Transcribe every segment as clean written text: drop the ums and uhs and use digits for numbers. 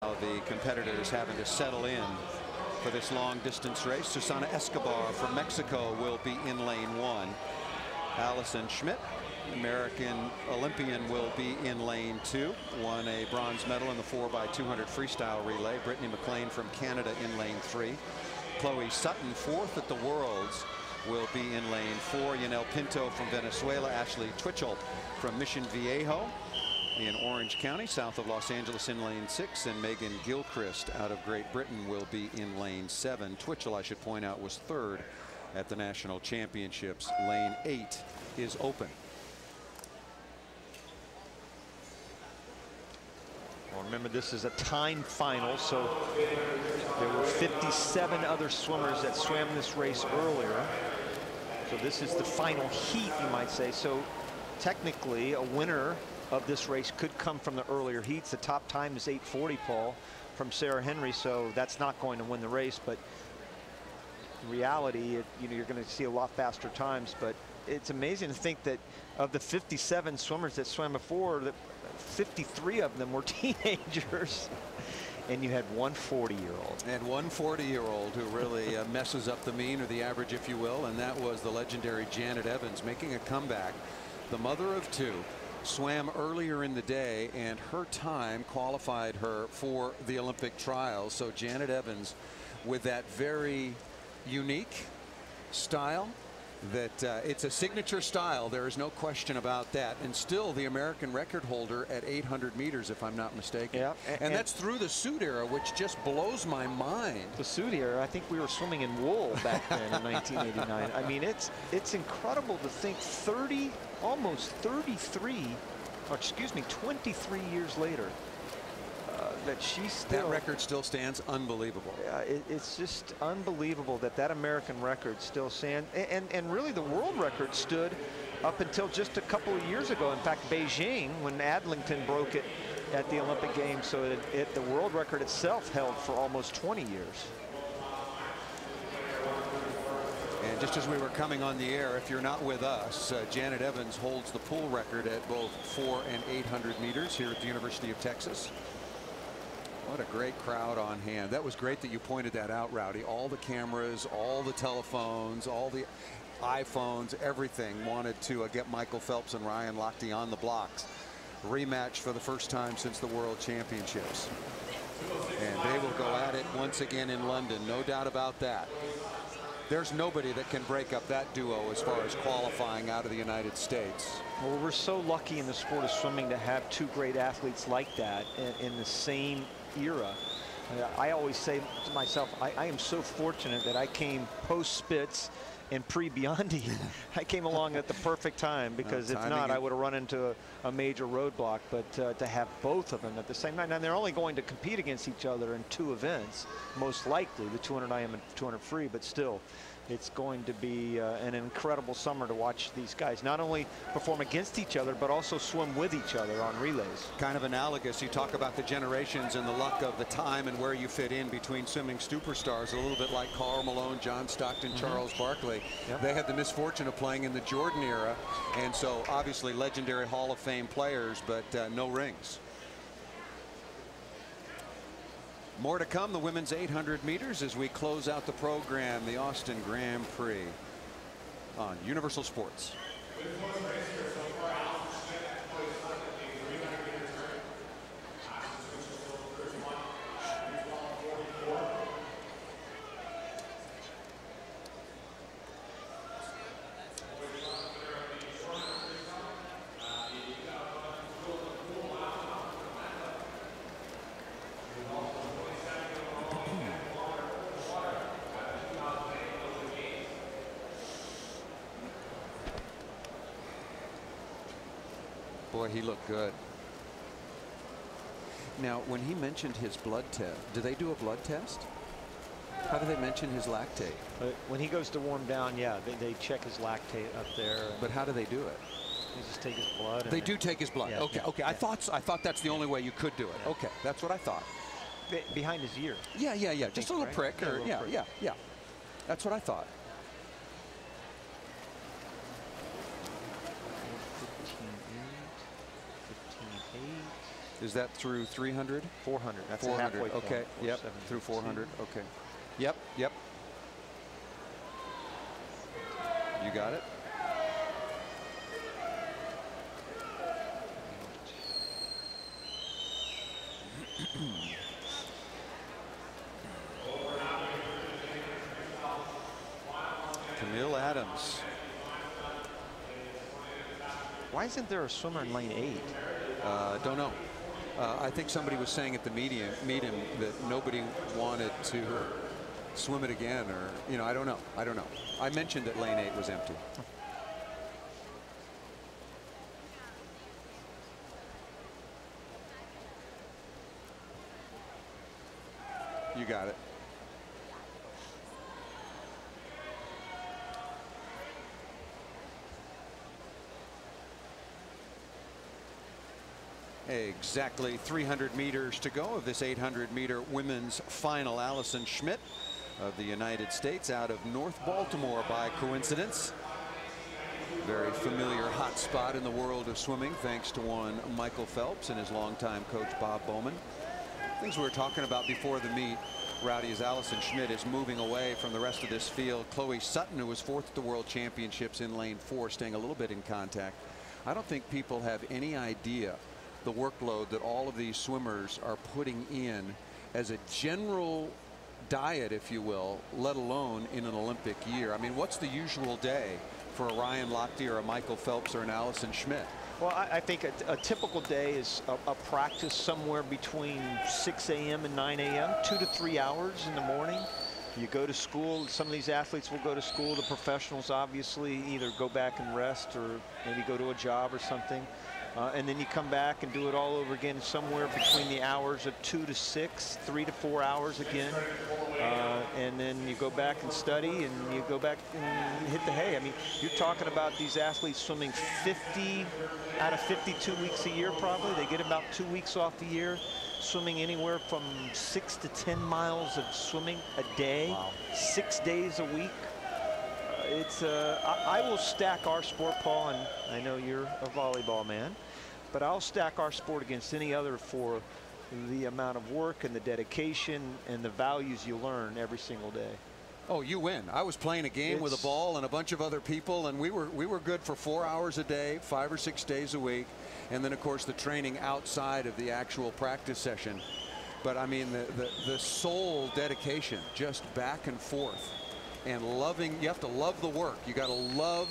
The competitors having to settle in for this long distance race. Susana Escobar from Mexico will be in lane 1. Allison Schmidt, American Olympian, will be in lane 2. Won a bronze medal in the 4x200 freestyle relay. Brittany McLean from Canada in lane 3. Chloe Sutton, 4th at the Worlds, will be in lane 4. Yanel Pinto from Venezuela. Ashley Twitchell from Mission Viejo in Orange County, south of Los Angeles, in lane 6, and Megan Gilchrist out of Great Britain will be in lane 7. Twitchell, I should point out, was 3rd at the national championships. Lane 8 is open. Well, remember, this is a time final, so there were 57 other swimmers that swam this race earlier. So this is the final heat, you might say. So technically, a winner of this race could come from the earlier heats. The top time is 8:40, Paul, from Sarah Henry, so that's not going to win the race. But in reality, you're going to see a lot faster times. But it's amazing to think that of the 57 swimmers that swam before, that 53 of them were teenagers. And you had one 40-year-old. And one 40-year-old who really messes up the mean, or the average, if you will, and that was the legendary Janet Evans, making a comeback. The mother of 2. Swam earlier in the day, and her time qualified her for the Olympic trials. So Janet Evans, with that very unique style, that it's a signature style, there is no question about that, and still the American record holder at 800 meters, if I'm not mistaken. Yeah, and that's through the suit era, which just blows my mind. The suit era, I think we were swimming in wool back then in 1989. I mean, it's incredible to think almost 33, or excuse me, 23 years later, that she's still. That record still stands. Unbelievable. It's just unbelievable that American record still stands, and really the world record stood up until just a couple of years ago. In fact, Beijing, when Adlington broke it at the Olympic Games, so the world record itself held for almost 20 years. And just as we were coming on the air, if you're not with us, Janet Evans holds the pool record at both 400 and 800 meters here at the University of Texas. What a great crowd on hand. That was great that you pointed that out, Rowdy. All the cameras, all the telephones, all the iPhones, everything wanted to get Michael Phelps and Ryan Lochte on the blocks. Rematch for the first time since the World Championships. And they will go at it once again in London, no doubt about that. There's nobody that can break up that duo as far as qualifying out of the United States. Well, we're so lucky in the sport of swimming to have 2 great athletes like that in the same era. I always say to myself, I am so fortunate that I came post Spitz and pre Biondi. I came along at the perfect time, because if not, I would have run into a major roadblock. But to have both of them at the same time, and they're only going to compete against each other in 2 events, most likely the 200 IM and 200 free, but still, it's going to be an incredible summer to watch these guys not only perform against each other, but also swim with each other on relays. Kind of analogous. You talk about the generations and the luck of the time and where you fit in between swimming superstars, a little bit like Karl Malone, John Stockton, Charles Barkley. Yep. They had the misfortune of playing in the Jordan era, and so obviously legendary Hall of Fame players, but no rings. More to come, the women's 800 meters, as we close out the program, the Austin Grand Prix on Universal Sports. Boy, he looked good. Now, when he mentioned his blood test, do they do a blood test? How do they mention his lactate? When he goes to warm down, yeah, they check his lactate up there. But how do they do it? They just take his blood. They do take his blood. Yeah, okay, okay. Yeah. I thought that's the only way you could do it. Yeah. Okay, that's what I thought. Behind his ear. Yeah. Just a little prick. Yeah, Or, yeah. That's what I thought. 15.8, 15.8. Is that through 300? 400. That's 400. a halfway point. Okay. Yep. Through 400. Okay. Yep. Yep. You got it. Camille Adams. Why isn't there a swimmer in lane 8? Don't know. I think somebody was saying at the meeting that nobody wanted to swim it again, or, you know, I don't know. I don't know. I mentioned that lane 8 was empty. You got it. Exactly 300 meters to go of this 800-meter women's final. Allison Schmitt of the United States, out of North Baltimore by coincidence. Very familiar hot spot in the world of swimming, thanks to one Michael Phelps and his longtime coach Bob Bowman. Things we were talking about before the meet, Rowdy, as Allison Schmitt is moving away from the rest of this field. Chloe Sutton, who was 4th at the World Championships in lane 4, staying a little bit in contact. I don't think people have any idea the workload that all of these swimmers are putting in as a general diet, if you will, let alone in an Olympic year. I mean, what's the usual day for a Ryan Lochte or a Michael Phelps or an Allison Schmitt? Well, I think a typical day is a practice somewhere between 6 a.m. and 9 a.m., 2 to 3 hours in the morning. You go to school. Some of these athletes will go to school. The professionals obviously either go back and rest or maybe go to a job or something. And then you come back and do it all over again somewhere between the hours of 2 to 6, 3 to 4 hours again. And then you go back and study, and you go back and hit the hay. I mean, you're talking about these athletes swimming 50 out of 52 weeks a year probably. They get about 2 weeks off the year, swimming anywhere from 6 to 10 miles of swimming a day, wow. 6 days a week. I will stack our sport, Paul, and I know you're a volleyball man, but I'll stack our sport against any other for the amount of work and the dedication and the values you learn every single day. Oh, you win. I was playing a game with a ball and a bunch of other people, and we were good for 4 hours a day, 5 or 6 days a week, and then of course the training outside of the actual practice session. But I mean, the soul dedication, just back and forth. And loving, you have to love the work. You got to love,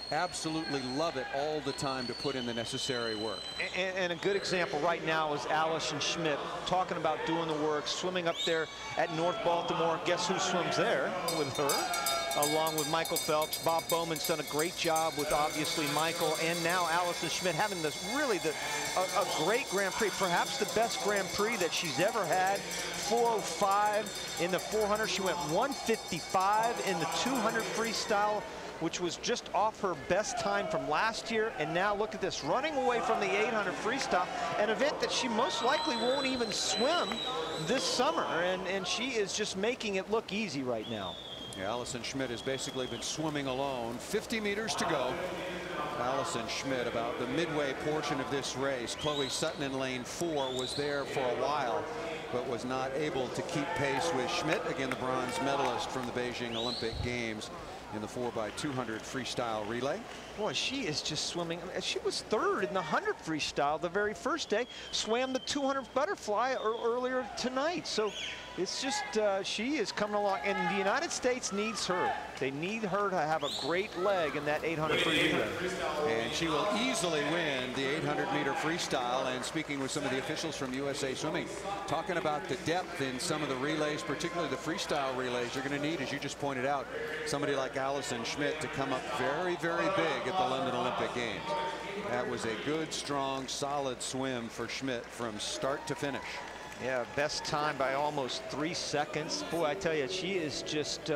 absolutely love it all the time to put in the necessary work. And a good example right now is Allison Schmitt talking about doing the work, swimming up there at North Baltimore. Guess who swims there with her, along with Michael Phelps. Bob Bowman's done a great job with obviously Michael, and now Allison Schmitt having this really a great Grand Prix, perhaps the best Grand Prix that she's ever had. 405 in the 400. She went 155 in the 200 freestyle, which was just off her best time from last year. And now look at this, running away from the 800 freestyle, an event that she most likely won't even swim this summer. And she is just making it look easy right now. Yeah, Allison Schmitt has basically been swimming alone. 50 meters to go. Allison Schmitt about the midway portion of this race. Chloe Sutton in lane 4 was there for a while, but was not able to keep pace with Schmitt, again the bronze medalist from the Beijing Olympic Games in the 4x200 freestyle relay. Boy, she is just swimming. She was 3rd in the 100 freestyle the very first day, swam the 200 butterfly earlier tonight. So it's just, she is coming along, and the United States needs her. They need her to have a great leg in that 800 free relay. And she will easily win the 800-meter freestyle. And speaking with some of the officials from USA Swimming, talking about the depth in some of the relays, particularly the freestyle relays, you're going to need, as you just pointed out, somebody like Allison Schmitt to come up very, very big at the London Olympic Games. That was a good, strong, solid swim for Schmitt from start to finish. Yeah, best time by almost 3 seconds. Boy, I tell you, she is just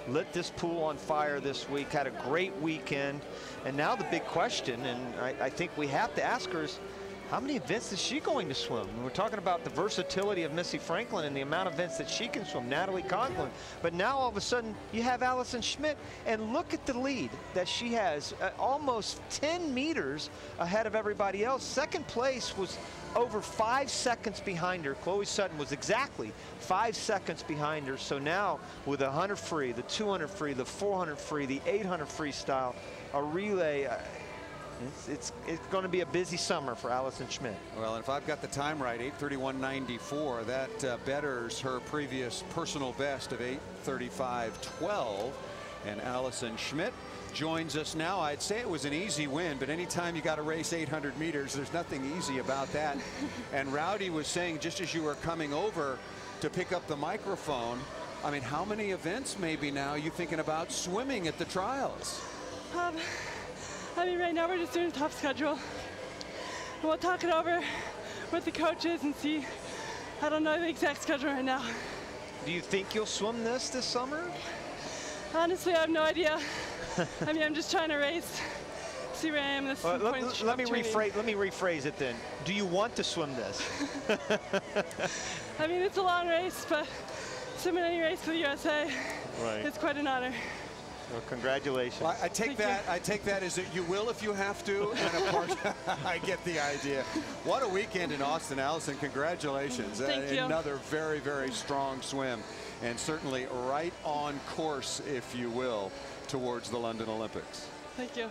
lit this pool on fire this week, had a great weekend. And now the big question, and I think we have to ask her, is How many events is she going to swim? We're talking about the versatility of Missy Franklin and the amount of events that she can swim, Natalie Conklin. But now all of a sudden you have Allison Schmidt, and look at the lead that she has, almost 10 meters ahead of everybody else. Second place was over 5 seconds behind her. Chloe Sutton was exactly 5 seconds behind her. So now with the 100 free, the 200 free, the 400 free, the 800 freestyle, a relay, it's going to be a busy summer for Allison Schmidt. Well, and if I've got the time right, 8:31.94, that betters her previous personal best of 8:35.12. And Allison Schmidt joins us now. I'd say it was an easy win, but anytime you got to race 800 meters, there's nothing easy about that. And Rowdy was saying, just as you were coming over to pick up the microphone, I mean, how many events maybe now you thinking about swimming at the trials? I mean, right now we're just doing a tough schedule. We'll talk it over with the coaches and see. I don't know the exact schedule right now. Do you think you'll swim this summer? Honestly, I have no idea. I mean, I'm just trying to race, see where I am in this point. Let me rephrase it then. Do you want to swim this? I mean, it's a long race, but swimming any race for the USA, it's quite an honor. Well, congratulations. Well, I take that as that you will if you have to, and of course I get the idea. What a weekend in Austin, Allison. Congratulations. Thank you. Another very, very strong swim, and certainly right on course, if you will, towards the London Olympics. Thank you.